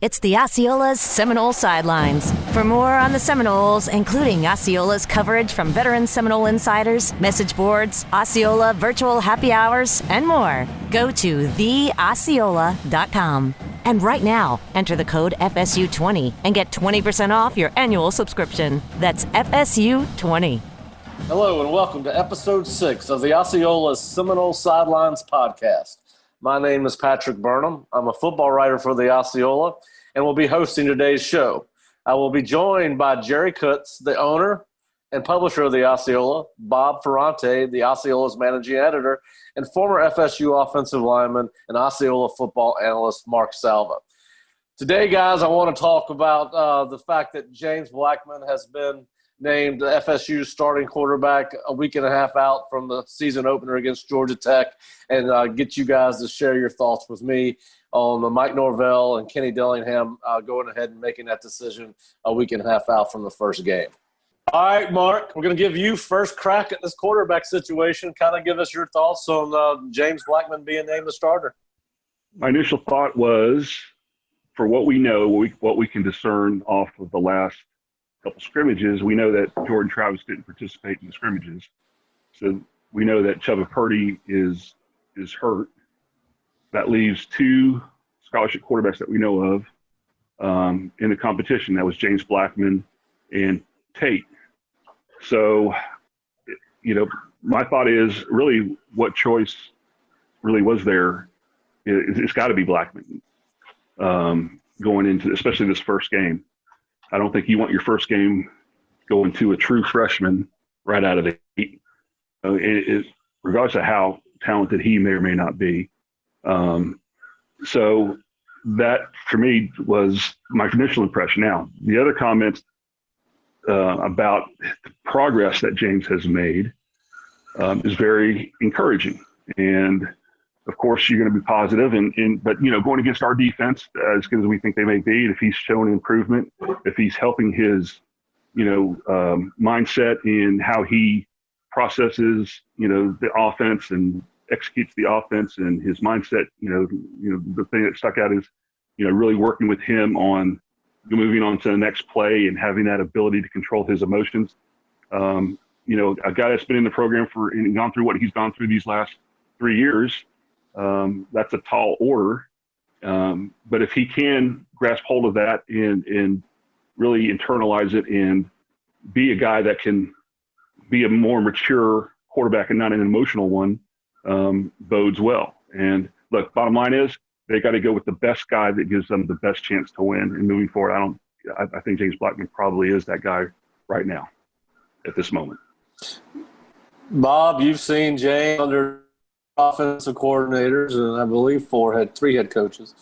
It's the Osceola's Seminole Sidelines. For more on the Seminoles, including Osceola's coverage from veteran Seminole insiders, message boards, Osceola virtual happy hours, and more, go to theosceola.com. And right now, enter the code FSU20 and get 20% off your annual subscription. That's FSU20. Hello and welcome to episode 6 of the Osceola's Seminole Sidelines podcast. My name is Patrick Burnham. I'm a football writer for the Osceola and will be hosting today's show. I will be joined by Jerry Kutz, the owner and publisher of the Osceola, Bob Ferrante, the Osceola's managing editor, and former FSU offensive lineman and Osceola football analyst Mark Salva. Today, guys, I want to talk about the fact that James Blackman has been named FSU's starting quarterback a week and a half out from the season opener against Georgia Tech, and get you guys to share your thoughts with me on Mike Norvell and Kenny Dillingham going ahead and making that decision a week and a half out from the first game. All right, Mark, we're going to give you first crack at this quarterback situation. Kind of give us your thoughts on James Blackman being named the starter. My initial thought was, for what we know, what we can discern off of the last couple scrimmages, we know that Jordan Travis didn't participate in the scrimmages. So we know that Chubba Purdy is hurt. That leaves two scholarship quarterbacks that we know of in the competition. That was James Blackman and Tate. So, my thought is really what choice really was there. It's got to be Blackman going into, especially this first game. I don't think you want your first game going to a true freshman right out of the gate, regardless of how talented he may or may not be. So that, for me, was my initial impression. Now, the other comments about the progress that James has made is very encouraging. And, of course, you're going to be positive. But going against our defense, as good as we think they may be, if he's showing improvement, if he's helping his, mindset in how he processes, the offense and executes the offense, and his mindset, the thing that stuck out is, really working with him on moving on to the next play and having that ability to control his emotions. A guy that's been in the program and gone through what he's gone through these last 3 years, that's a tall order. But if he can grasp hold of that and really internalize it and be a guy that can be a more mature quarterback and not an emotional one, bodes well. And look, bottom line is they got to go with the best guy that gives them the best chance to win. And moving forward, I think James Blackman probably is that guy right now at this moment. Bob, you've seen James under offensive coordinators, and I believe 3 head coaches,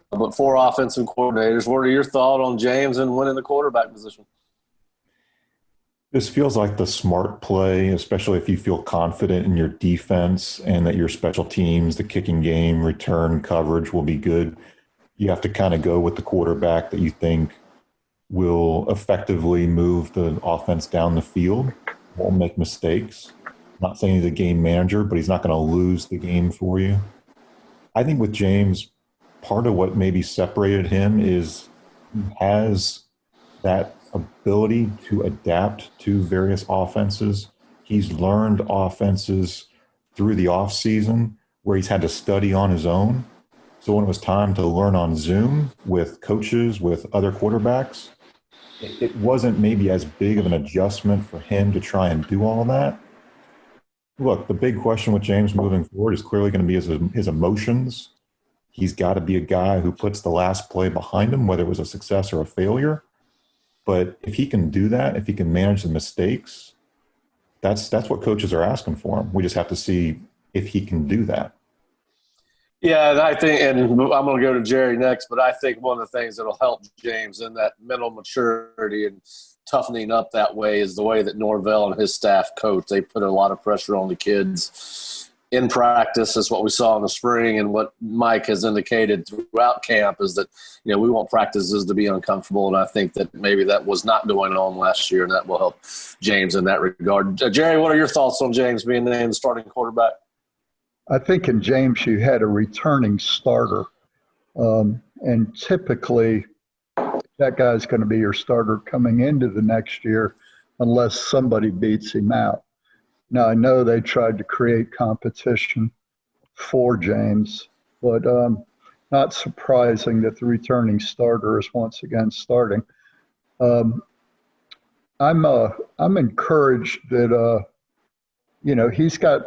but 4 offensive coordinators. What are your thoughts on James and winning the quarterback position? This feels like the smart play, especially if you feel confident in your defense and that your special teams, the kicking game, return coverage will be good. You have to kind of go with the quarterback that you think will effectively move the offense down the field, won't make mistakes. Not saying he's a game manager, but he's not going to lose the game for you. I think with James, part of what maybe separated him is he has that ability to adapt to various offenses. He's learned offenses through the off season where he's had to study on his own. So when it was time to learn on Zoom with coaches, with other quarterbacks, it wasn't maybe as big of an adjustment for him to try and do all that. Look, the big question with James moving forward is clearly going to be his emotions. He's got to be a guy who puts the last play behind him, whether it was a success or a failure. But if he can do that, if he can manage the mistakes, that's what coaches are asking for him. We just have to see if he can do that. Yeah, and I think, and I'm going to go to Jerry next, but I think one of the things that will help James in that mental maturity and toughening up that way is the way that Norvell and his staff coach. They put a lot of pressure on the kids in practice. Is what we saw in the spring, and what Mike has indicated throughout camp is that, we want practices to be uncomfortable, and I think that maybe that was not going on last year, and that will help James in that regard. Jerry, what are your thoughts on James being named the starting quarterback? I think in James you had a returning starter And typically, that guy's going to be your starter coming into the next year unless somebody beats him out. Now, I know they tried to create competition for James, but not surprising that the returning starter is once again starting. I'm encouraged that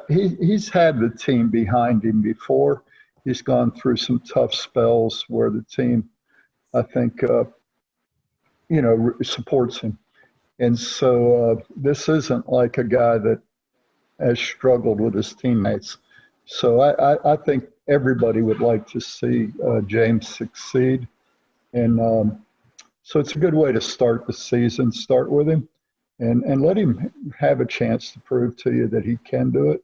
he's had the team behind him before. He's gone through some tough spells where the team, I think, supports him. And so this isn't like a guy that has struggled with his teammates. So I think everybody would like to see James succeed. And so it's a good way to start the season, start with him and let him have a chance to prove to you that he can do it.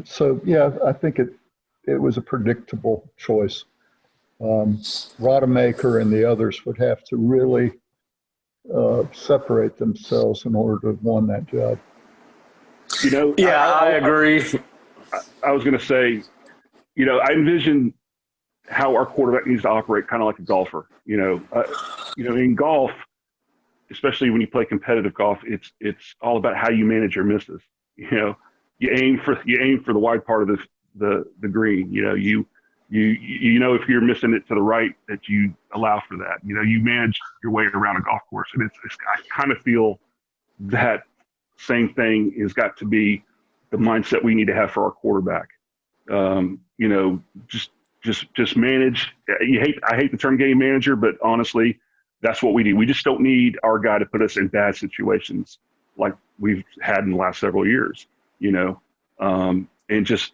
So, yeah, I think it was a predictable choice. Rodemaker and the others would have to really separate themselves in order to have won that job. I agree. I was going to say, I envision how our quarterback needs to operate kind of like a golfer. In golf, especially when you play competitive golf, it's all about how you manage your misses. You aim for the wide part of the green. If you're missing it to the right, that you allow for that. You manage your way around a golf course, and I kind of feel that same thing has got to be the mindset we need to have for our quarterback. Just manage. I hate the term game manager, but honestly, that's what we need. We just don't need our guy to put us in bad situations like we've had in the last several years. And just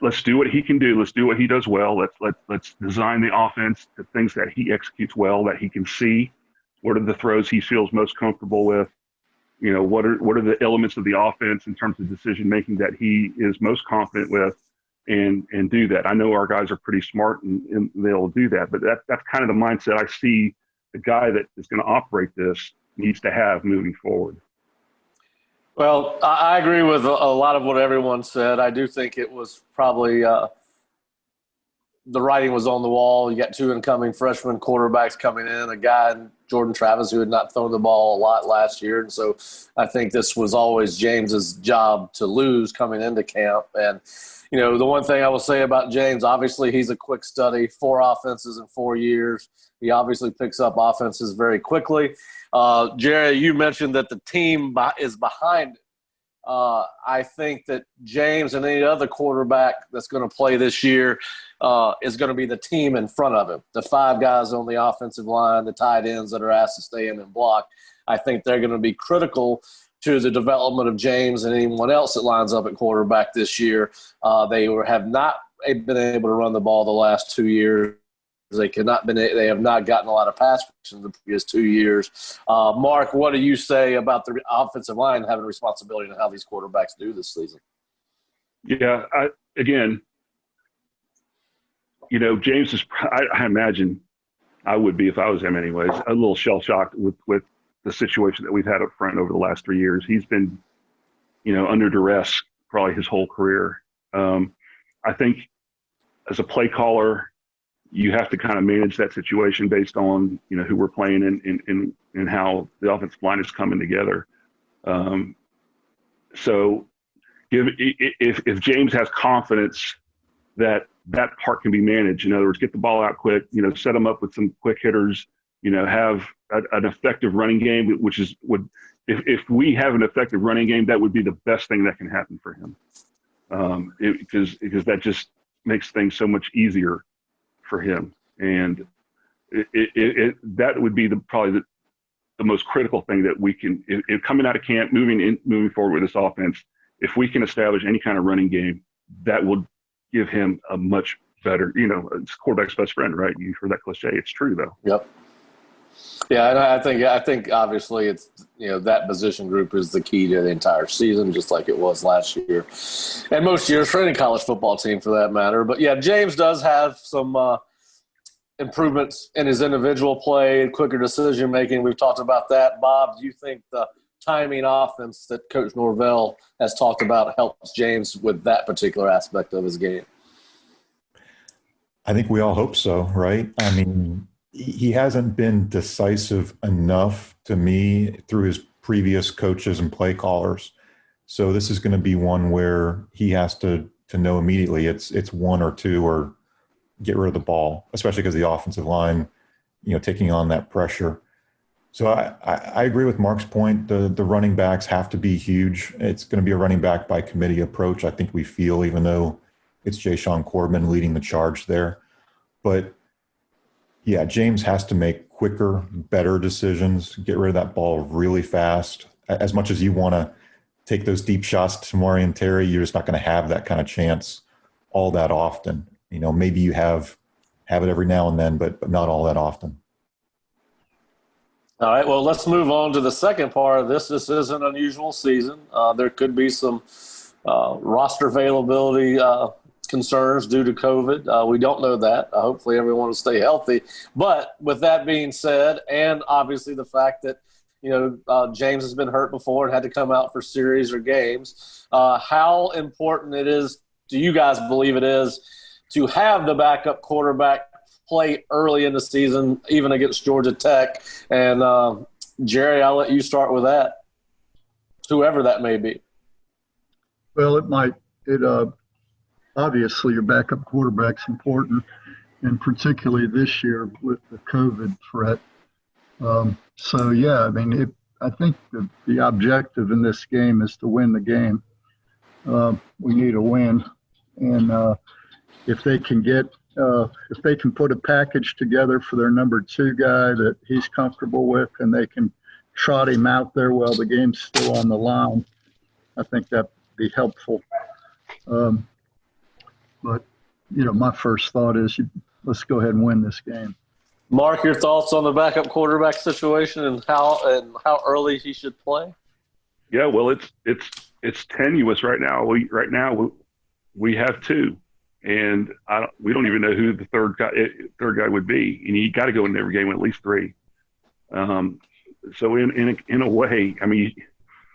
let's do what he can do. Let's do what he does well. Let's design the offense to things that he executes well, that he can see. What are the throws he feels most comfortable with? What are the elements of the offense in terms of decision making that he is most confident with, and do that. I know our guys are pretty smart and they'll do that, but that's kind of the mindset I see the guy that is going to operate this needs to have moving forward. Well, I agree with a lot of what everyone said. I do think it was probably the writing was on the wall. You got two incoming freshman quarterbacks coming in, a guy in Jordan Travis who had not thrown the ball a lot last year. And so I think this was always James's job to lose coming into camp. And, the one thing I will say about James, obviously he's a quick study, 4 offenses in 4 years. He obviously picks up offenses very quickly. Jerry, you mentioned that the team is behind it. I think that James and any other quarterback that's going to play this year is going to be the team in front of him. The 5 guys on the offensive line, the tight ends that are asked to stay in and block, I think they're going to be critical to the development of James and anyone else that lines up at quarterback this year. They have not been able to run the ball the last 2 years. They have not gotten a lot of pass in the previous 2 years. Mark, what do you say about the offensive line having responsibility on how these quarterbacks do this season? Yeah, James is, I imagine I would be if I was him anyways, a little shell-shocked with the situation that we've had up front over the last 3 years. He's been, under duress probably his whole career. I think as a play caller, you have to kind of manage that situation based on, who we're playing and how the offensive line is coming together. So if James has confidence that part can be managed, in other words, get the ball out quick, set him up with some quick hitters, have an effective running game, if we have an effective running game, that would be the best thing that can happen for him. Because that just makes things so much easier for him. And that would be probably the most critical thing that we can, if coming out of camp, moving forward with this offense, if we can establish any kind of running game, that will give him a much better, it's quarterback's best friend, right? You've heard that cliche. It's true though. Yep. Yeah, and I think obviously it's that position group is the key to the entire season, just like it was last year, and most years for any college football team for that matter. But yeah, James does have some improvements in his individual play, quicker decision making. We've talked about that. Bob, do you think the timing offense that Coach Norvell has talked about helps James with that particular aspect of his game? I think we all hope so, right? I mean, he hasn't been decisive enough to me through his previous coaches and play callers. So this is going to be one where he has to know immediately it's one or two or get rid of the ball, especially because the offensive line, taking on that pressure. So I agree with Mark's point. The running backs have to be huge. It's going to be a running back by committee approach, I think we feel, even though it's Ja'Shawn Corbin leading the charge there. But yeah, James has to make quicker, better decisions, get rid of that ball really fast. As much as you want to take those deep shots to Tamari and Terry, you're just not going to have that kind of chance all that often. Maybe you have it every now and then, but not all that often. All right, well, let's move on to the second part of this. This is an unusual season. There could be some roster availability concerns due to COVID. We don't know that. Hopefully everyone will stay healthy. But with that being said, and obviously the fact that, James has been hurt before and had to come out for series or games, how important it is, do you guys believe it is, to have the backup quarterback play early in the season, even against Georgia Tech? And Jerry, I'll let you start with that, whoever that may be. Well, obviously your backup quarterback's important, and particularly this year with the COVID threat. I think the objective in this game is to win the game. We need a win, and if they can put a package together for their number 2 guy that he's comfortable with, and they can trot him out there while the game's still on the line, I think that'd be helpful. But my first thought is let's go ahead and win this game. Mark, your thoughts on the backup quarterback situation and how early he should play? Yeah, well, it's tenuous right now. We have 2, and we don't even know who the third guy would be. And you got to go in every game with at least 3. So in a way, I mean,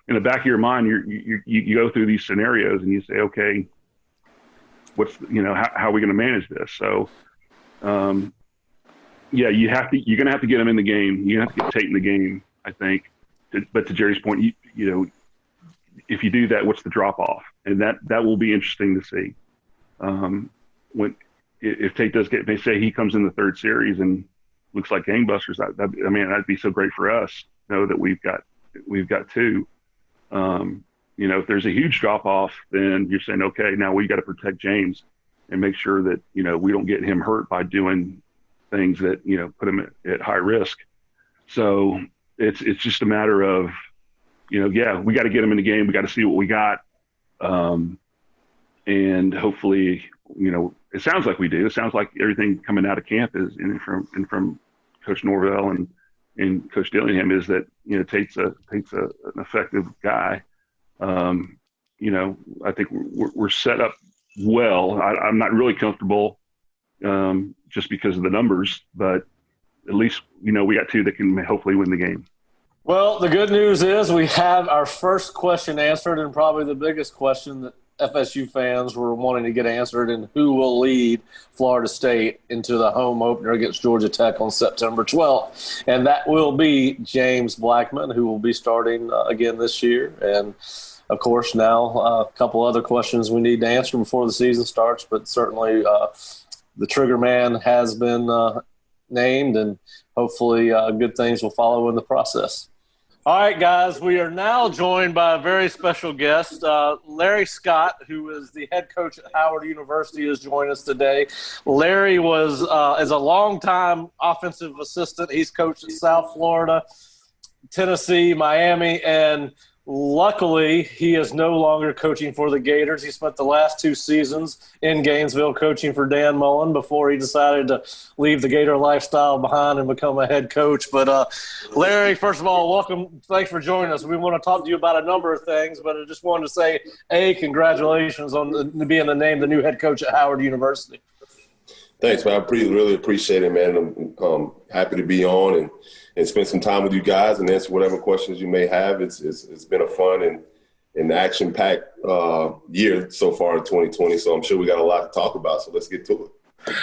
in the back of your mind, you go through these scenarios and you say, okay, how are we going to manage this? So, yeah, you're going to have to get him in the game. You have to get Tate in the game, I think. But to Jerry's point, if you do that, what's the drop off? And that will be interesting to see. If Tate does they say he comes in the 3rd series and looks like gangbusters, that'd be so great for us. Know that we've got 2. If there's a huge drop off, then you're saying, okay, now we got to protect James and make sure that, we don't get him hurt by doing things that, put him at high risk. So it's just a matter of, we got to get him in the game. We got to see what we got. And hopefully, it sounds like we do. It sounds like everything coming out of camp is from Coach Norvell and Coach Dillingham is that, Tate's an effective guy. I think we're set up well. I'm not really comfortable just because of the numbers, but at least, we got 2 that can hopefully win the game. Well, the good news is we have our first question answered, and probably the biggest question that FSU fans were wanting to get answered, and who will lead Florida State into the home opener against Georgia Tech on September 12th. And that will be James Blackman, who will be starting again this year. And, of course, now a couple other questions we need to answer before the season starts, but certainly the trigger man has been named, and hopefully good things will follow in the process. All right, guys, we are now joined by a very special guest. Larry Scott, who is the head coach at Howard University, is joining us today. Larry is a longtime offensive assistant. He's coached at South Florida, Tennessee, Miami, and luckily he is no longer coaching for the Gators. He spent the last 2 seasons in Gainesville coaching for Dan Mullen before he decided to leave the Gator lifestyle behind and become a head coach. But Larry, first of all, welcome. Thanks for joining us. We want to talk to you about a number of things, but I just wanted to say, congratulations on being named the new head coach at Howard University. Thanks, man. I really appreciate it, man. I'm happy to be on and spend some time with you guys and answer whatever questions you may have. It's been a fun and action-packed year so far in 2020, so I'm sure we got a lot to talk about, so let's get to it.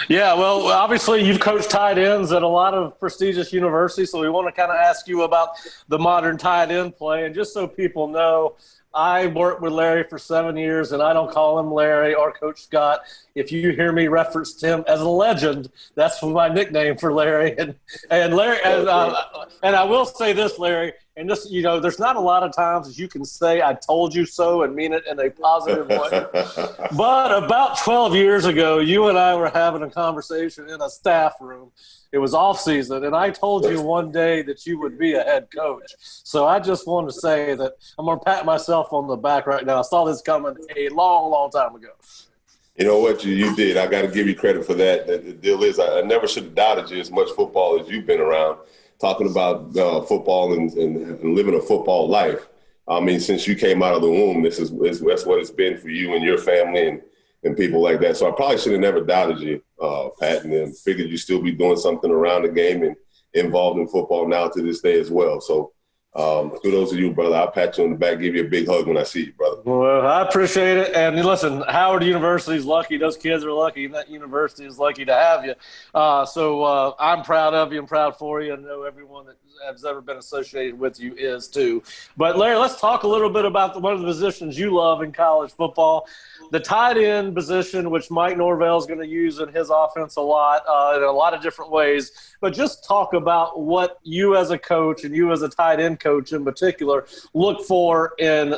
Yeah, well, obviously you've coached tight ends at a lot of prestigious universities, so we want to kind of ask you about the modern tight end play. And just so people know, I worked with Larry for 7 years, and I don't call him Larry or Coach Scott. If you hear me reference him as a legend, that's my nickname for Larry. And Larry, and I will say this, Larry, and this, there's not a lot of times that you can say I told you so and mean it in a positive way. But about 12 years ago, you and I were having a conversation in a staff room. It was off season, and I told you one day that you would be a head coach. So I just want to say that I'm going to pat myself on the back right now. I saw this coming a long, long time ago. You know what? You did. I got to give you credit for that. The deal is I never should have doubted you as much football as you've been around, talking about football and living a football life. I mean, since you came out of the womb, that's what it's been for you and your family and people like that. So I probably should have never doubted you, Pat, and then figured you'd still be doing something around the game and involved in football now to this day as well. So kudos to you, brother. I'll pat you on the back, give you a big hug when I see you, brother. Well, I appreciate it. And listen, Howard University is lucky. Those kids are lucky. That university is lucky to have you. So I'm proud of you. I'm proud for you. I know everyone that has ever been associated with you is too. But, Larry, let's talk a little bit about one of the positions you love in college football, the tight end position, which Mike Norvell is going to use in his offense a lot, in a lot of different ways. But just talk about what you as a coach and you as a tight end coach in particular look for in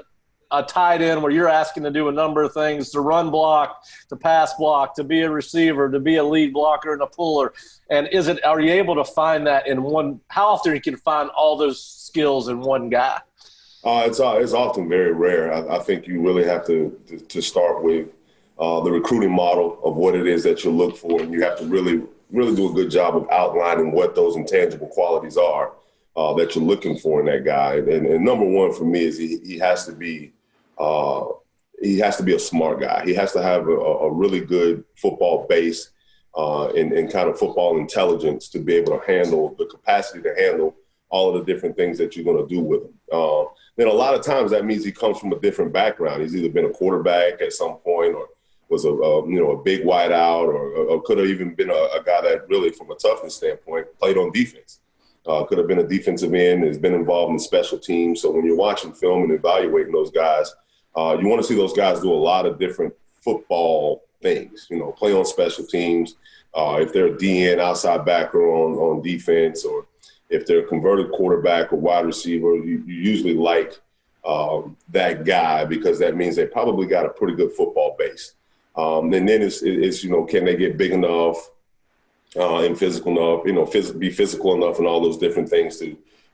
a tight end where you're asking to do a number of things, to run block, to pass block, to be a receiver, to be a lead blocker and a puller. And are you able to find that in one – how often you can find all those skills in one guy? It's often very rare. I think you really have to start with the recruiting model of what it is that you look for, and you have to really do a good job of outlining what those intangible qualities are that you're looking for in that guy. And number one for me is he has to be a smart guy. He has to have a really good football base and kind of football intelligence to be able to handle the capacity to handle all of the different things that you're going to do with him. Then a lot of times that means he comes from a different background. He's either been a quarterback at some point or was a big wideout or could have even been a guy that really, from a toughness standpoint, played on defense. Could have been a defensive end, has been involved in special teams. So when you're watching film and evaluating those guys, you want to see those guys do a lot of different football things, play on special teams. If they're a DN, outside backer on defense, or if they're a converted quarterback or wide receiver, you usually like that guy because that means they probably got a pretty good football base. And then it's can they get big enough and physical enough, be physical enough and all those different things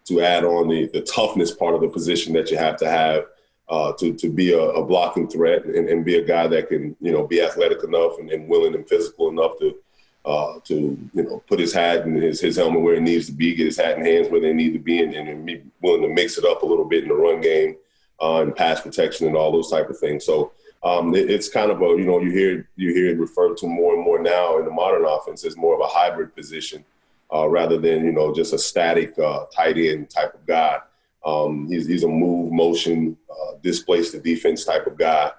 to add on the toughness part of the position that you have to have to be a blocking threat and be a guy that can, be athletic enough and willing and physical enough to put his hat and his helmet where it needs to be, get his hat and hands where they need to be, and be willing to mix it up a little bit in the run game and pass protection and all those type of things. So it's kind of you hear it referred to more and more now in the modern offense as more of a hybrid position rather than, just a static tight end type of guy. He's a move, motion, displace the defense type of guy.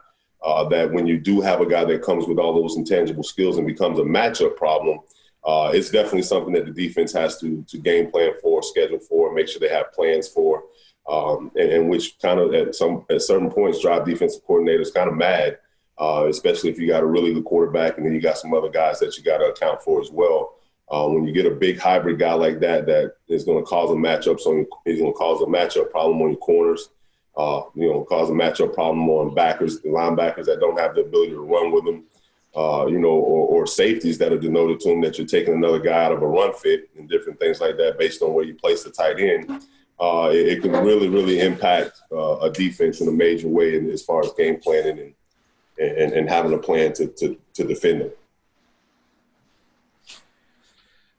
That when you do have a guy that comes with all those intangible skills and becomes a matchup problem, it's definitely something that the defense has to game plan for, schedule for, make sure they have plans for, and which kind of at certain points drive defensive coordinators kind of mad, especially if you got a really good quarterback and then you got some other guys that you got to account for as well. When you get a big hybrid guy like that is going to cause he's going to cause a matchup problem on your corners. Cause a matchup problem on linebackers that don't have the ability to run with them, or safeties that are denoted to them that you're taking another guy out of a run fit and different things like that based on where you place the tight end. It can really, really impact a defense in a major way as far as game planning and having a plan to defend them.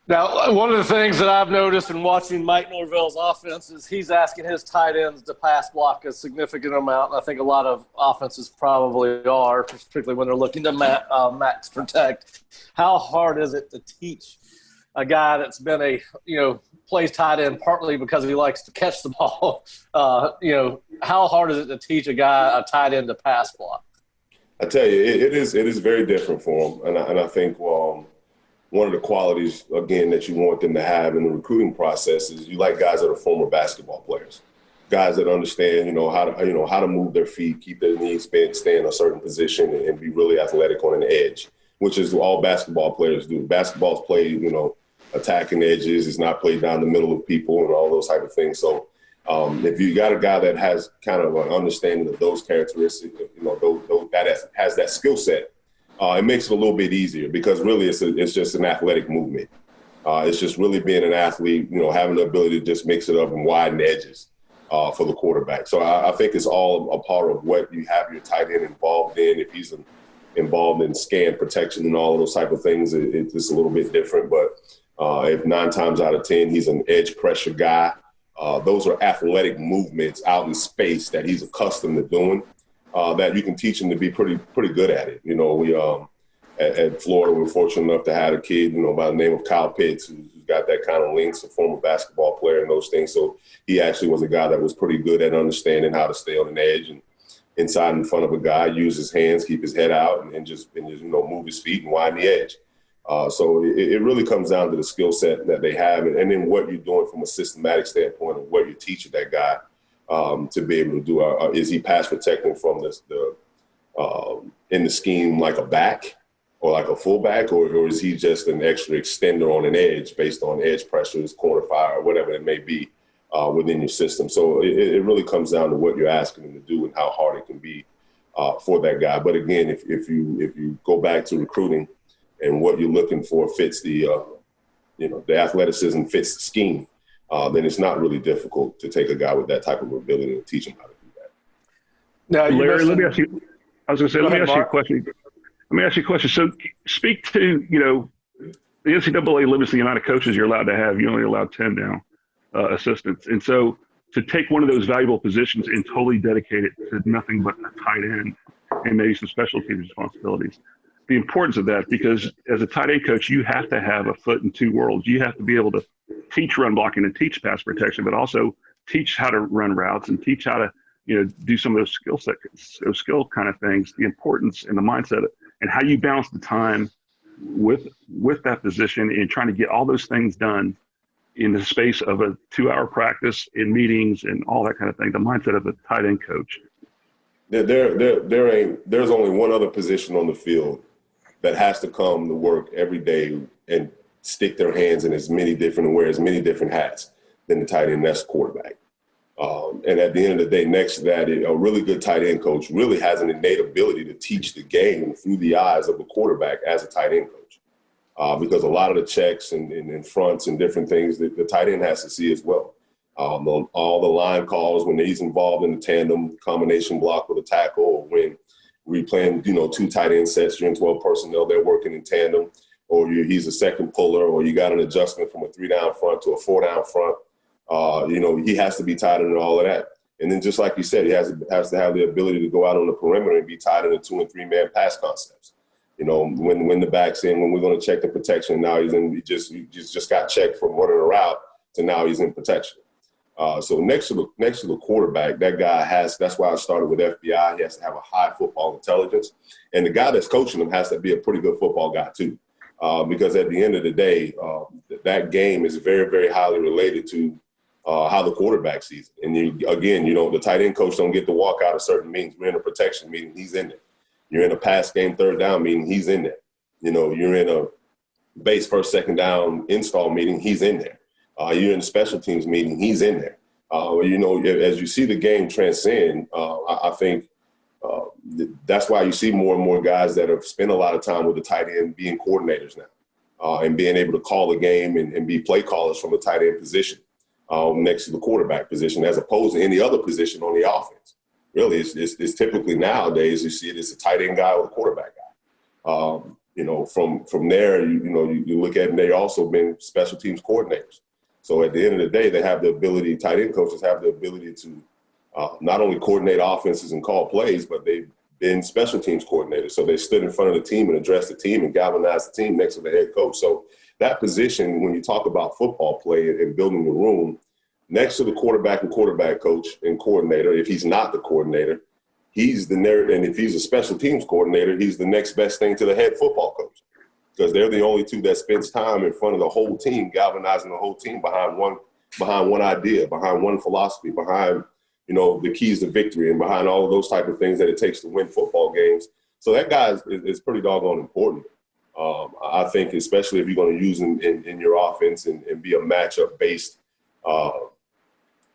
Now, one of the things that I've noticed in watching Mike Norvell's offense is he's asking his tight ends to pass block a significant amount. I think a lot of offenses probably are, particularly when they're looking to max protect. How hard is it to teach a guy that's been plays tight end partly because he likes to catch the ball? How hard is it to teach a tight end to pass block? I tell you, it is very different for him, and I think one of the qualities, again, that you want them to have in the recruiting process is you like guys that are former basketball players, guys that understand, how to move their feet, keep their knees bent, stay in a certain position, and be really athletic on an edge, which is all basketball players do. Basketball's played, attacking edges. It's not played down the middle of people and all those type of things. So if you got a guy that has kind of an understanding of those characteristics, that has that skill set, it makes it a little bit easier because really it's just an athletic movement. It's just really being an athlete, having the ability to just mix it up and widen edges for the quarterback. So I think it's all a part of what you have your tight end involved in. If he's involved in scan protection and all of those type of things, it's a little bit different. But if 9 times out of 10 he's an edge pressure guy, those are athletic movements out in space that he's accustomed to doing. That you can teach him to be pretty good at it. We at Florida, we're fortunate enough to have a kid, by the name of Kyle Pitts, who's got that kind of links, a former basketball player and those things. So he actually was a guy that was pretty good at understanding how to stay on an edge and inside in front of a guy, use his hands, keep his head out, and just move his feet and widen the edge. So it really comes down to the skill set that they have, and then what you're doing from a systematic standpoint of what you're teaching that guy to be able to do. Is he pass protecting from in the scheme like a back or like a fullback, or is he just an extra extender on an edge based on edge pressures, corner fire, or whatever it may be within your system? So it really comes down to what you're asking him to do and how hard it can be for that guy. But again, if you go back to recruiting and what you're looking for fits the athleticism fits the scheme, then it's not really difficult to take a guy with that type of ability and teach him how to do that. Now, Larry, let me ask you. I was going to say, let me ask you a question. Let me ask you a question. So, speak to the NCAA limits the amount of coaches you're allowed to have. You're only allowed 10 now, assistants, and so to take one of those valuable positions and totally dedicate it to nothing but a tight end and maybe some special teams responsibilities. The importance of that, because as a tight end coach, you have to have a foot in two worlds. You have to be able to teach run blocking and teach pass protection, but also teach how to run routes and teach how to, do some of those skill kind of things, the importance and the mindset and how you balance the time with that position and trying to get all those things done in the space of a 2-hour practice in meetings and all that kind of thing, the mindset of a tight end coach. There's only one other position on the field that has to come to work every day and stick their hands in as many different and wear as many different hats than the tight end. That's quarterback. And at the end of the day, next to that, a really good tight end coach really has an innate ability to teach the game through the eyes of a quarterback as a tight end coach. Because a lot of the checks and fronts and different things that the tight end has to see as well. All the line calls when he's involved in the tandem combination block with a tackle, or when we playing, 2 tight end sets, you're in 12 personnel, they're working in tandem, or he's a second puller, or you got an adjustment from a 3-down front to a 4-down front. He has to be tied into all of that. And then just like you said, he has to have the ability to go out on the perimeter and be tied into 2- and 3-man pass concepts. When the back's in, when we're going to check the protection, now he's in, he just got checked from running a route to now he's in protection. So next to the quarterback, that guy that's why I started with FBI. He has to have a high football intelligence. And the guy that's coaching him has to be a pretty good football guy too. Because at the end of the day, that game is very, very highly related to how the quarterback sees it. And the tight end coach don't get to walk out of certain meetings. We're in a protection meeting, he's in there. You're in a pass game 3rd down meeting, he's in there. You're in a base 1st, 2nd down install meeting, he's in there. You're in a special teams meeting, he's in there. As you see the game transcend, I think that's why you see more and more guys that have spent a lot of time with the tight end being coordinators now and being able to call the game and be play callers from the tight end position next to the quarterback position, as opposed to any other position on the offense. Really, it's typically nowadays you see it as a tight end guy or a quarterback guy. From there, you look at it, and they've also been special teams coordinators. So at the end of the day, they have the ability, tight end coaches have the ability to not only coordinate offenses and call plays, but they've been special teams coordinators. So they stood in front of the team and addressed the team and galvanized the team next to the head coach. So that position, when you talk about football play and building the room, next to the quarterback and quarterback coach and coordinator, if he's not the coordinator, he's the narrative. And if he's a special teams coordinator, he's the next best thing to the head football coach. because they're the only two that spends time in front of the whole team, galvanizing the whole team behind one idea, behind one philosophy, behind, the keys to victory and behind all of those type of things that it takes to win football games. So that guy is pretty doggone important. I think especially if you're going to use him in your offense and be a matchup-based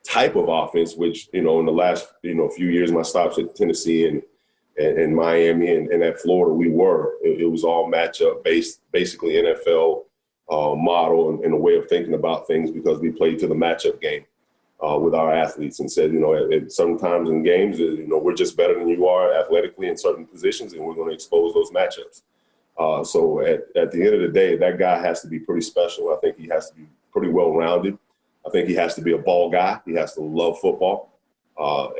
type of offense, which, in the last, few years, my stops at Tennessee and Miami and at Florida, it was all matchup-based, basically NFL model and a way of thinking about things because we played to the matchup game with our athletes and said, sometimes in games, we're just better than you are athletically in certain positions and we're going to expose those matchups. So at the end of the day, that guy has to be pretty special. I think he has to be pretty well-rounded. I think he has to be a ball guy. He has to love football.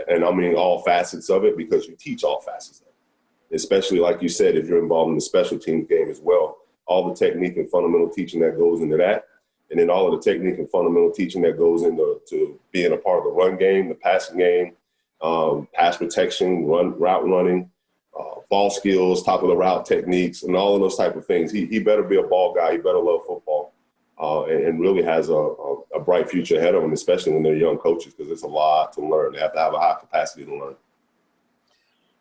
And I mean all facets of it because you teach all facets of it, especially like you said, if you're involved in the special teams game as well, all the technique and fundamental teaching that goes into that. And then all of the technique and fundamental teaching that goes into being a part of the run game, the passing game, pass protection, route running, ball skills, top of the route techniques, and all of those type of things. He better be a ball guy. He better love football and really has a bright future ahead of him, especially when they're young coaches, because it's a lot to learn. They have to have a high capacity to learn.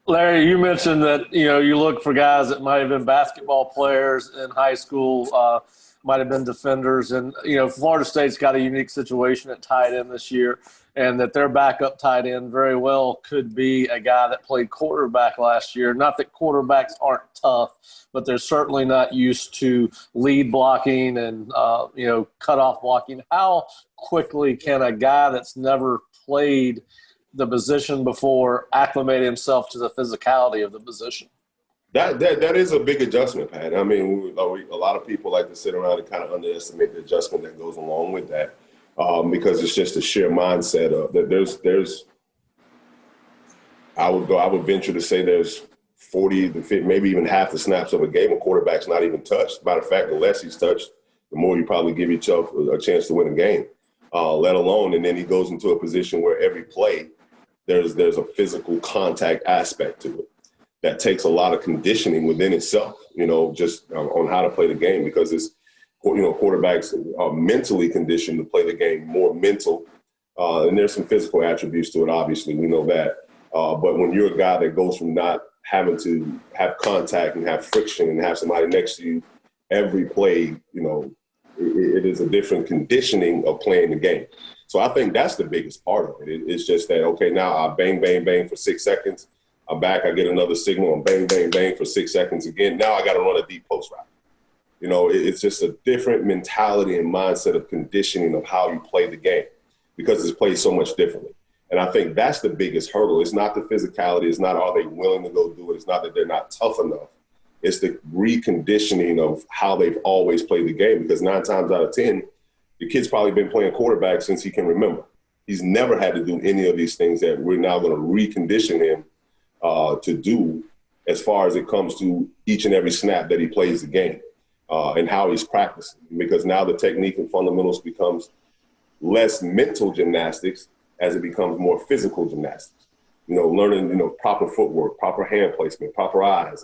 Larry, you mentioned that, you look for guys that might have been basketball players in high school, might have been defenders. And, Florida State's got a unique situation at tight end this year, and that their backup tight end very well could be a guy that played quarterback last year. Not that quarterbacks aren't tough, but they're certainly not used to lead blocking and, cutoff blocking. How quickly can a guy that's never played the position before acclimate himself to the physicality of the position? That is a big adjustment, Pat. I mean, a lot of people like to sit around and kind of underestimate the adjustment that goes along with that because it's just a sheer mindset of that. There's I would venture to say there's 40 to 50, maybe even half the snaps of a game a quarterback's not even touched. Matter of fact, the less he's touched, the more you probably give yourself a chance to win a game, let alone. And then he goes into a position where every play there's a physical contact aspect to it that takes a lot of conditioning within itself, just on how to play the game because it's, quarterbacks are mentally conditioned to play the game, more mental. And there's some physical attributes to it, obviously, we know that. But when you're a guy that goes from not having to have contact and have friction and have somebody next to you every play, it is a different conditioning of playing the game. So I think that's the biggest part of it. It's just that, okay, now I bang, bang, bang for 6 seconds. I'm back. I get another signal. I'm bang, bang, bang for 6 seconds again. Now I got to run a deep post route. It's just a different mentality and mindset of conditioning of how you play the game because it's played so much differently. And I think that's the biggest hurdle. It's not the physicality. It's not are they willing to go do it. It's not that they're not tough enough. It's the reconditioning of how they've always played the game because 9 times out of 10, the kid's probably been playing quarterback since he can remember. He's never had to do any of these things that we're now going to recondition him to do as far as it comes to each and every snap that he plays the game and how he's practicing. Because now the technique and fundamentals becomes less mental gymnastics as it becomes more physical gymnastics. Learning, proper footwork, proper hand placement, proper eyes,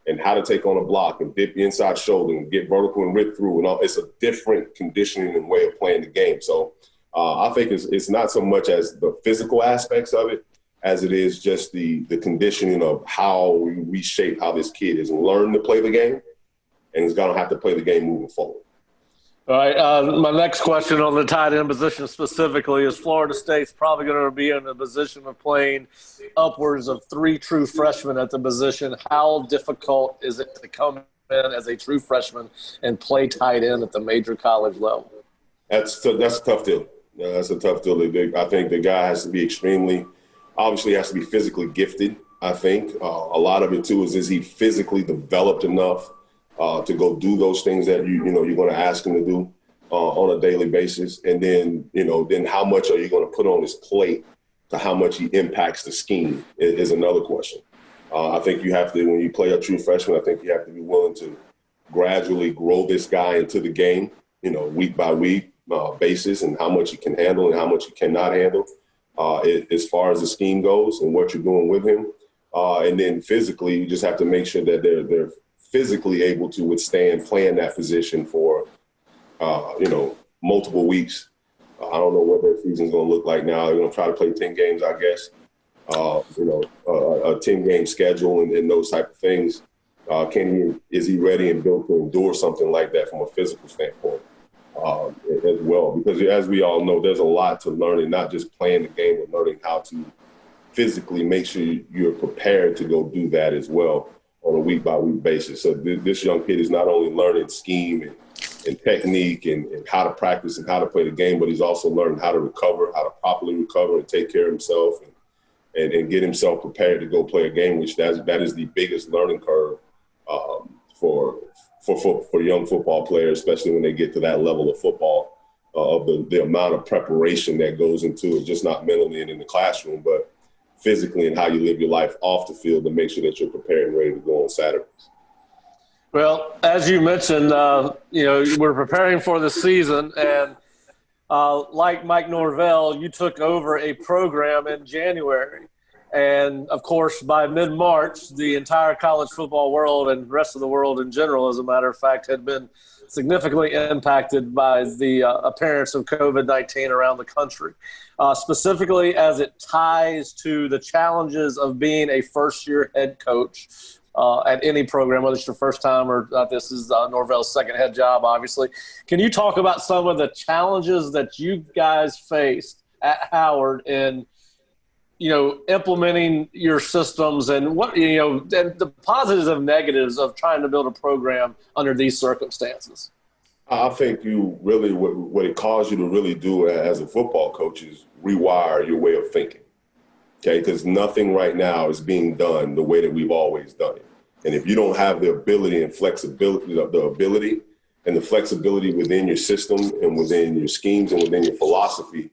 and how to take on a block and dip the inside shoulder and get vertical and rip through and all. It's a different conditioning and way of playing the game. So I think it's not so much as the physical aspects of it as it is just the conditioning of how we reshape how this kid is learning to play the game and he's going to have to play the game moving forward. All right. My next question on the tight end position specifically is Florida State's probably going to be in a position of playing upwards of 3 true freshmen at the position. How difficult is it to come in as a true freshman and play tight end at the major college level? That's a tough deal. That's a tough deal. I think the guy has to be obviously has to be physically gifted, I think. A lot of it, too, is he physically developed enough to go do those things that you're going to ask him to do on a daily basis, and then how much are you going to put on his plate to how much he impacts the scheme is another question. I think you have to, when you play a true freshman, I think you have to be willing to gradually grow this guy into the game, week by week basis, and how much he can handle and how much he cannot handle as far as the scheme goes and what you're doing with him, and then physically you just have to make sure that they're physically able to withstand playing that position for, multiple weeks. I don't know what their season's going to look like now. They're going to try to play 10 games, I guess. A 10-game schedule and those type of things. Is he ready and built to endure something like that from a physical standpoint as well? Because as we all know, there's a lot to learning, not just playing the game, but learning how to physically make sure you're prepared to go do that as well on a week-by-week basis. So this young kid is not only learning scheme and technique and how to practice and how to play the game, but he's also learning how to recover, how to properly recover and take care of himself and get himself prepared to go play a game, which that is the biggest learning curve for young football players, especially when they get to that level of football, of the amount of preparation that goes into it, just not mentally and in the classroom, but physically and how you live your life off the field to make sure that you're prepared and ready to go on Saturdays. Well, as you mentioned, we're preparing for the season, and like Mike Norvell, you took over a program in January. And, of course, by mid-March, the entire college football world and the rest of the world in general, as a matter of fact, had been significantly impacted by the appearance of COVID-19 around the country, specifically as it ties to the challenges of being a first-year head coach at any program, whether it's your first time or this is Norvell's second head job, obviously. Can you talk about some of the challenges that you guys faced at Howard in implementing your systems and what, and the positives and negatives of trying to build a program under these circumstances? I think you really, what it calls you to really do as a football coach is rewire your way of thinking. Okay, because nothing right now is being done the way that we've always done it. And if you don't have the ability and flexibility, the flexibility within your system and within your schemes and within your philosophy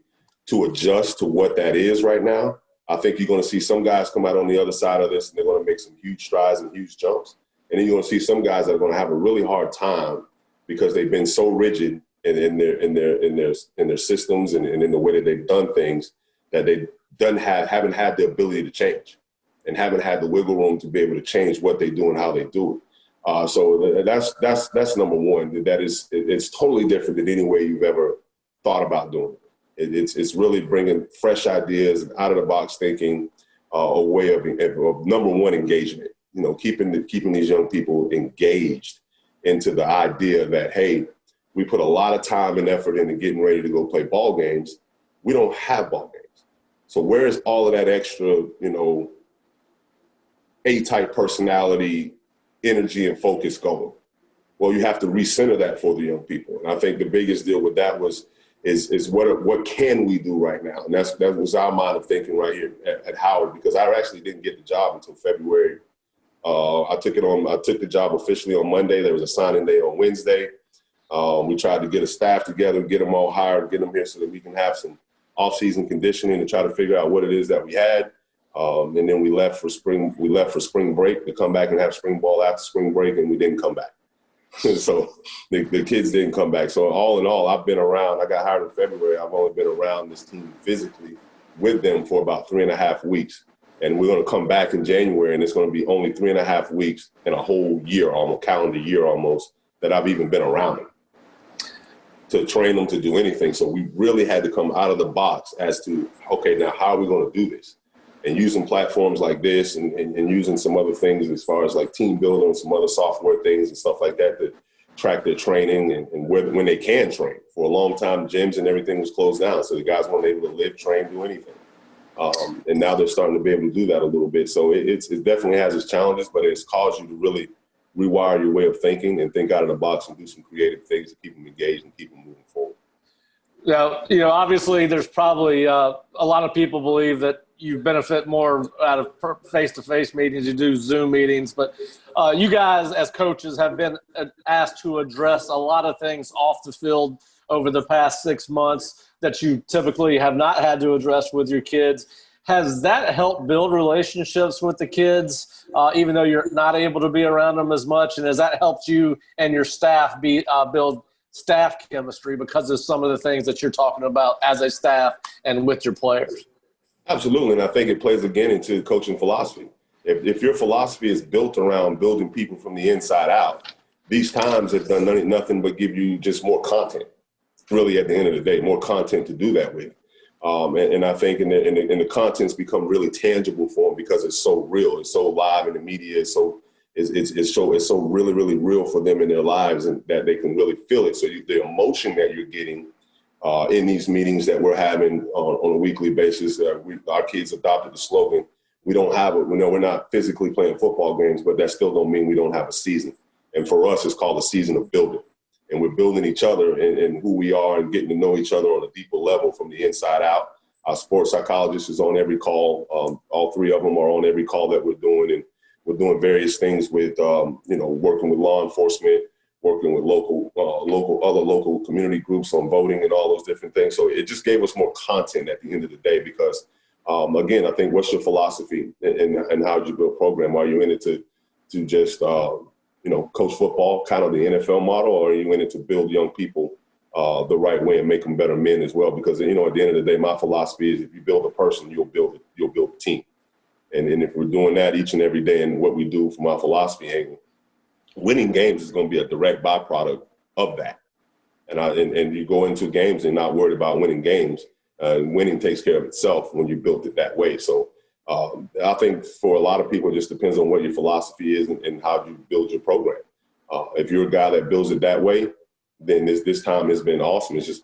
to adjust to what that is right now, I think you're going to see some guys come out on the other side of this and they're going to make some huge strides and huge jumps. And then you're going to see some guys that are going to have a really hard time because they've been so rigid in their systems and in the way that they've done things that they haven't had the ability to change and haven't had the wiggle room to be able to change what they do and how they do it. So that's number one. It's totally different than any way you've ever thought about doing it. It's really bringing fresh ideas and out of the box thinking, a way of number one, engagement. Keeping these young people engaged into the idea that, hey, we put a lot of time and effort into getting ready to go play ball games. We don't have ball games. So where is all of that extra, A-type personality, energy, and focus going? Well, you have to recenter that for the young people. And I think the biggest deal with that is what can we do right now? And that was our mind of thinking right here at Howard, because I actually didn't get the job until February. I took the job officially on Monday. There was a signing day on Wednesday. We tried to get a staff together, get them all hired, get them here so that we can have some off-season conditioning and try to figure out what it is that we had. And then we left for spring break to come back and have spring ball after spring break, and we didn't come back. So the kids didn't come back. So all in all, I've been around. I got hired in February. I've only been around this team physically with them for about 3.5 weeks. And we're going to come back in January, and it's going to be only 3.5 weeks in a whole year, almost calendar year almost, that I've even been around them to train them to do anything. So we really had to come out of the box as to, okay, now how are we going to do this? And using platforms like this and using some other things as far as like team builder and some other software things and stuff like that to track their training and when they can train. For a long time, gyms and everything was closed down, so the guys weren't able to live, train, do anything. And now they're starting to be able to do that a little bit. So it definitely has its challenges, but it's caused you to really rewire your way of thinking and think out of the box and do some creative things to keep them engaged and keep them moving forward. Now, obviously there's probably a lot of people believe that you benefit more out of face-to-face meetings. You do Zoom meetings, but you guys as coaches have been asked to address a lot of things off the field over the past 6 months that you typically have not had to address with your kids. Has that helped build relationships with the kids, even though you're not able to be around them as much? And has that helped you and your staff build staff chemistry because of some of the things that you're talking about as a staff and with your players? Absolutely, and I think it plays again into coaching philosophy. If your philosophy is built around building people from the inside out, these times have done nothing but give you just more content. Really, at the end of the day, more content to do that with. And I think in the contents become really tangible for them because it's so real. It's so live in the media. It's so really, really real for them in their lives, and that they can really feel it. So the emotion that you're getting in these meetings that we're having on a weekly basis, our kids adopted the slogan, we're not physically playing football games, but that still don't mean we don't have a season. And for us, it's called a season of building. And we're building each other and who we are and getting to know each other on a deeper level from the inside out. Our sports psychologist is on every call. All three of them are on every call that we're doing. And we're doing various things with, working with law enforcement, working with other local community groups on voting and all those different things. So it just gave us more content at the end of the day because, again, I think what's your philosophy and how do you build a program? Are you in it to just coach football, kind of the NFL model, or are you in it to build young people the right way and make them better men as well? Because, at the end of the day, my philosophy is if you build a person, you'll build a team. And if we're doing that each and every day and what we do from our philosophy angle, winning games is going to be a direct byproduct of that. And you go into games and not worried about winning games. Winning takes care of itself when you built it that way. So I think for a lot of people, it just depends on what your philosophy is and how you build your program. If you're a guy that builds it that way, then this time has been awesome. It's just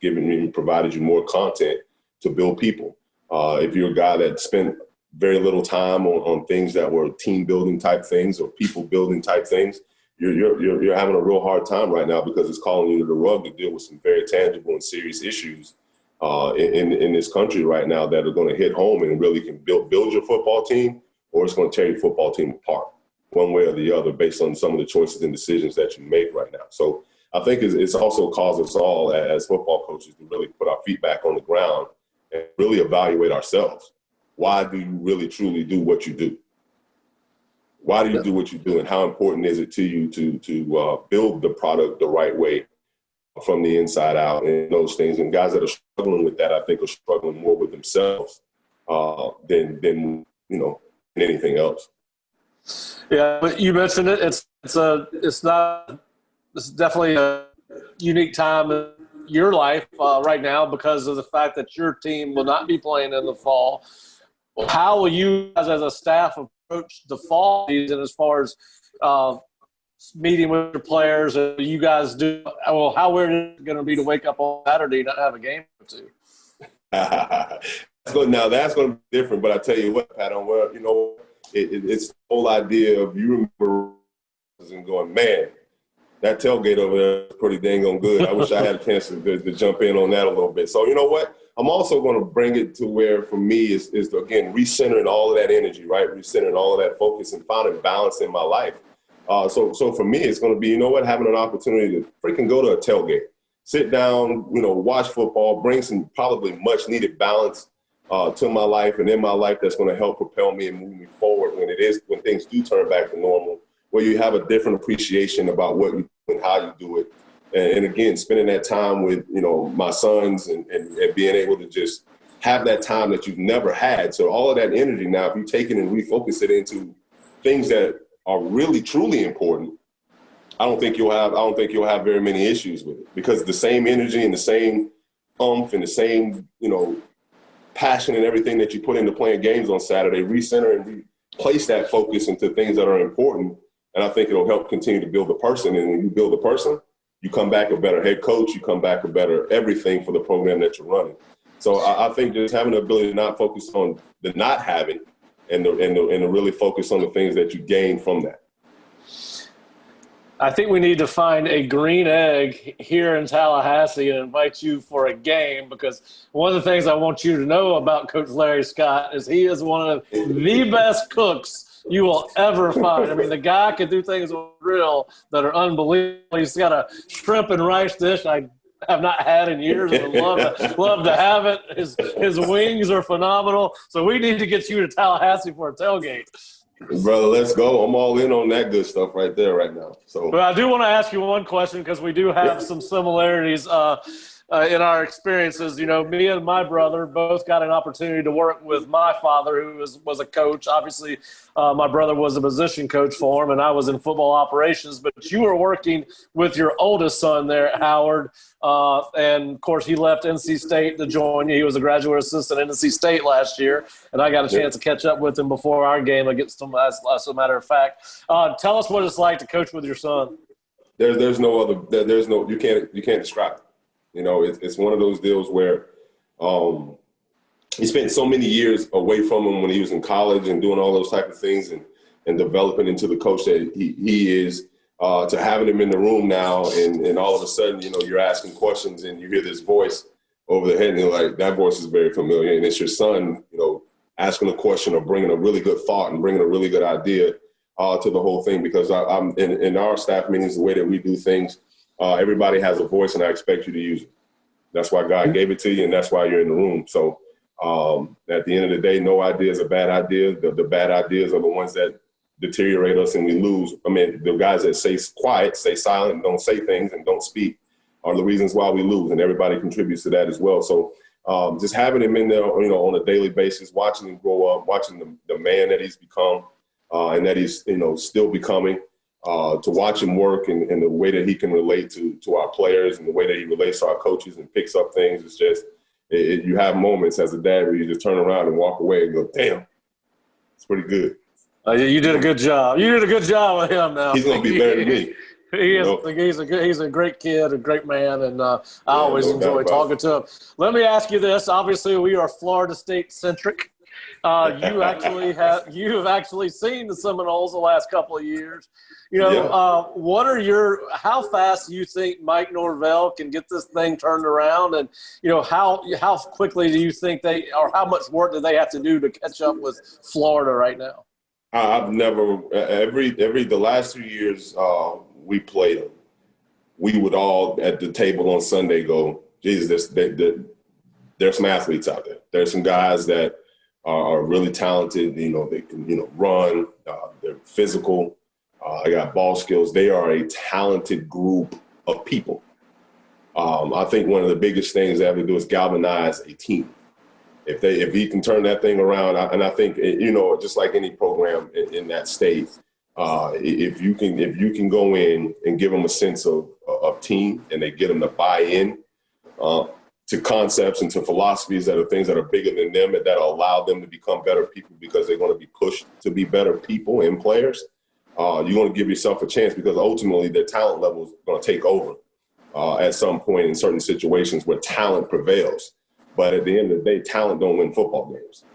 provided you more content to build people. If you're a guy that spent very little time on things that were team building type things or people building type things, you're having a real hard time right now because it's calling you to the rug to deal with some very tangible and serious issues in this country right now that are going to hit home and really can build your football team, or it's going to tear your football team apart one way or the other based on some of the choices and decisions that you make right now. So I think it's also caused us all as football coaches to really put our feet back on the ground and really evaluate ourselves. Why do you really truly do what you do? Why do you do what you do, and how important is it to you to build the product the right way from the inside out and those things? And guys that are struggling with that, I think, are struggling more with themselves than anything else. Yeah, but you mentioned it. It's definitely a unique time in your life right now because of the fact that your team will not be playing in the fall. How will you guys as a staff approach the fall season as far as meeting with your players? You guys do well. How weird is it going to be to wake up on Saturday and not have a game or two? Now that's going to be different. But I tell you what, Pat, it's the whole idea of you remember and going, man, that tailgate over there is pretty dang on good. I wish I had a chance to jump in on that a little bit. So you know what? I'm also going to bring it to where, for me, is again, recentering all of that energy, right? Recentering all of that focus and finding balance in my life. So for me, it's going to be, having an opportunity to freaking go to a tailgate, sit down, watch football, bring some probably much needed balance to my life and in my life that's going to help propel me and move me forward when things do turn back to normal, where you have a different appreciation about what you do and how you do it. And again, spending that time with, my sons and being able to just have that time that you've never had. So all of that energy now, if you take it and refocus it into things that are really, truly important, I don't think you'll have very many issues with it, because the same energy and the same oomph and the same, passion and everything that you put into playing games on Saturday, recenter and replace that focus into things that are important. And I think it'll help continue to build the person. And when you build a person, you come back a better head coach, you come back a better everything for the program that you're running. So I think just having the ability to not focus on the not having and to really focus on the things that you gain from that. I think we need to find a green egg here in Tallahassee and invite you for a game, because one of the things I want you to know about Coach Larry Scott is he is one of the best cooks you will ever find. I mean, the guy can do things on the grill that are unbelievable. He's got a shrimp and rice dish I have not had in years and love to have it. His wings are phenomenal. So we need to get you to Tallahassee for a tailgate. Brother, let's go. I'm all in on that good stuff right there right now. So, but I do want to ask you one question, because we do have some similarities. in our experiences. Me and my brother both got an opportunity to work with my father, who was a coach. Obviously, my brother was a position coach for him, and I was in football operations. But you were working with your oldest son there at Howard, and, of course, he left NC State to join you. He was a graduate assistant at NC State last year, and I got a chance to catch up with him before our game against him, as a matter of fact. Tell us what it's like to coach with your son. There's no you can't describe it. It's one of those deals where he spent so many years away from him when he was in college and doing all those type of things and developing into the coach that he is, to having him in the room now and all of a sudden, you're asking questions and you hear this voice over the head and you're like, that voice is very familiar. And it's your son, asking a question or bringing a really good thought and bringing a really good idea to the whole thing, because I'm in our staff meetings, the way that we do things, everybody has a voice and I expect you to use it. That's why God gave it to you and that's why you're in the room. So at the end of the day, no idea is a bad idea. The bad ideas are the ones that deteriorate us and we lose. I mean, the guys that stay quiet, stay silent, and don't say things and don't speak are the reasons why we lose, and everybody contributes to that as well. So just having him in there, on a daily basis, watching him grow up, watching the man that he's become, and that he's, still becoming, to watch him work and the way that he can relate to our players and the way that he relates to our coaches and picks up things. It's just, you have moments as a dad where you just turn around and walk away and go, damn, it's pretty good. You did a good job. You did a good job with him now. He's going to be better than me. He's a great kid, a great man, and I always enjoy talking to him. Let me ask you this. Obviously, we are Florida State centric. You have actually seen the Seminoles the last couple of years. How fast do you think Mike Norvell can get this thing turned around, and how quickly do you think how much work do they have to do to catch up with Florida right now? I've never the last 2 years we played them, we would all at the table on Sunday go, Jesus, there's some athletes out there. There's some guys that are really talented. They can run. They're physical. They got ball skills. They are a talented group of people. I think one of the biggest things they have to do is galvanize a team. If he can turn that thing around, and I think just like any program in that state, if you can go in and give them a sense of team, and they get them to buy in to concepts and to philosophies that are things that are bigger than them and that allow them to become better people because they're going to be pushed to be better people and players, you're going to give yourself a chance, because ultimately their talent level is going to take over at some point in certain situations where talent prevails. But at the end of the day, talent don't win football games.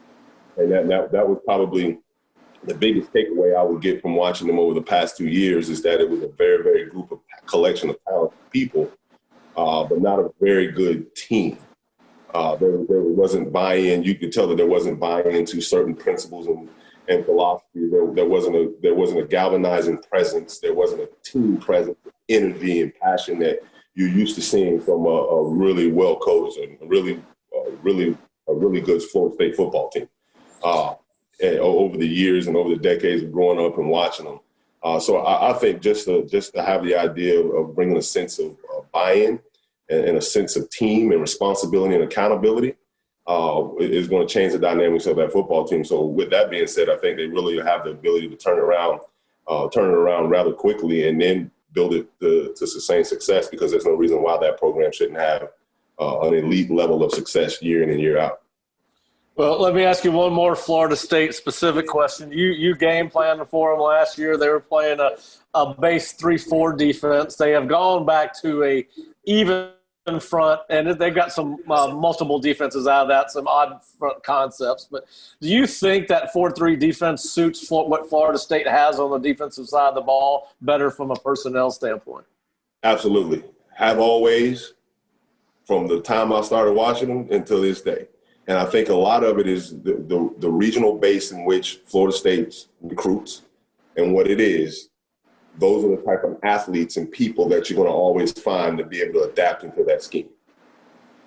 And that was probably the biggest takeaway I would get from watching them over the past 2 years, is that it was a very, very collection of talented people, but not a very good team. There wasn't buy-in. You could tell that there wasn't buy-in to certain principles and philosophy. There wasn't a galvanizing presence. There wasn't a team presence, energy and passion that you're used to seeing from a really well-coached and a really good Florida State football team. And over the years and over the decades of growing up and watching them. So I think just to have the idea of bringing a sense of buy-in and a sense of team and responsibility and accountability is going to change the dynamics of that football team. So with that being said, I think they really have the ability to turn it around rather quickly and then build it to sustain success, because there's no reason why that program shouldn't have an elite level of success year in and year out. Well, let me ask you one more Florida State specific question. You game planned for them last year. They were playing a base 3-4 defense. They have gone back to a even front, and they've got some multiple defenses out of that, some odd front concepts. But do you think that 4-3 defense suits what Florida State has on the defensive side of the ball better from a personnel standpoint? Absolutely. Have always, from the time I started watching them until this day. And I think a lot of it is the regional base in which Florida State recruits and what it is. Those are the type of athletes and people that you're going to always find to be able to adapt into that scheme.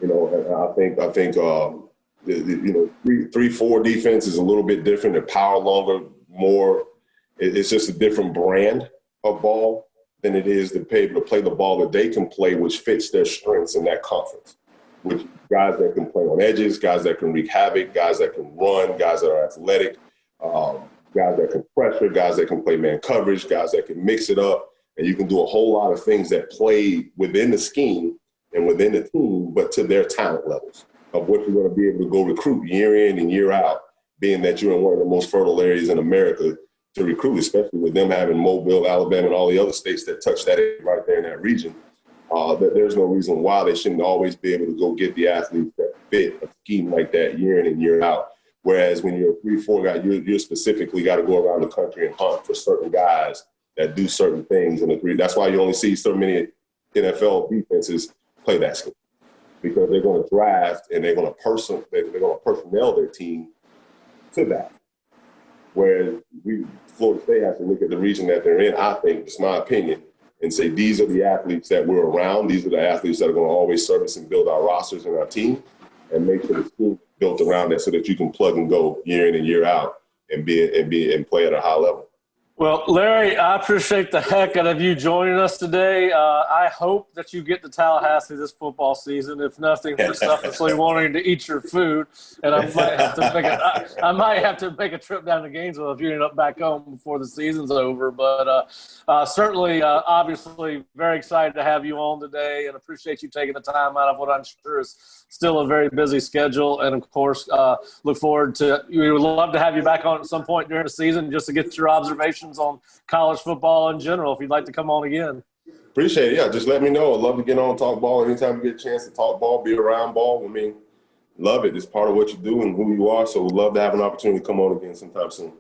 I think 3-4 defense is a little bit different. They're power longer, more. It's just a different brand of ball than it is to be able to play the ball that they can play, which fits their strengths in that conference. Which guys that can play on edges, guys that can wreak havoc, guys that can run, guys that are athletic, guys that can pressure, guys that can play man coverage, guys that can mix it up. And you can do a whole lot of things that play within the scheme and within the team, but to their talent levels of what you're going to be able to go recruit year in and year out, being that you're in one of the most fertile areas in America to recruit, especially with them having Mobile, Alabama, and all the other states that touch that area right there in that region. That there's no reason why they shouldn't always be able to go get the athletes that fit a scheme like that year in and year out. Whereas when you're a 3-4 guy, you're specifically got to go around the country and hunt for certain guys that do certain things and agree. That's why you only see so many NFL defenses play that scheme, because they're going to draft and they're going to personnel their team to that. Whereas Florida State has to look at the region that they're in, I think, it's my opinion, and say these are the athletes that we're around. These are the athletes that are going to always service and build our rosters and our team, and make sure the team is built around that so that you can plug and go year in and year out and play at a high level. Well, Larry, I appreciate the heck out of you joining us today. I hope that you get to Tallahassee this football season, if nothing for selfishly wanting to eat your food. And I might have to make a trip down to Gainesville if you end up back home before the season's over. But certainly, obviously, very excited to have you on today, and appreciate you taking the time out of what I'm sure is still a very busy schedule. And of course, look forward to. We would love to have you back on at some point during the season just to get your observations on college football in general, if you'd like to come on again. Appreciate it. Yeah, just let me know. I'd love to get on and talk ball anytime you get a chance to talk ball, be around ball. I mean, love it. It's part of what you do and who you are, so we'd love to have an opportunity to come on again sometime soon.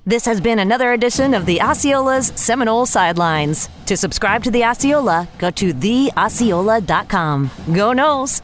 This has been another edition of the Osceola's Seminole Sidelines. To subscribe to the Osceola, go to theosceola.com. Go Noles!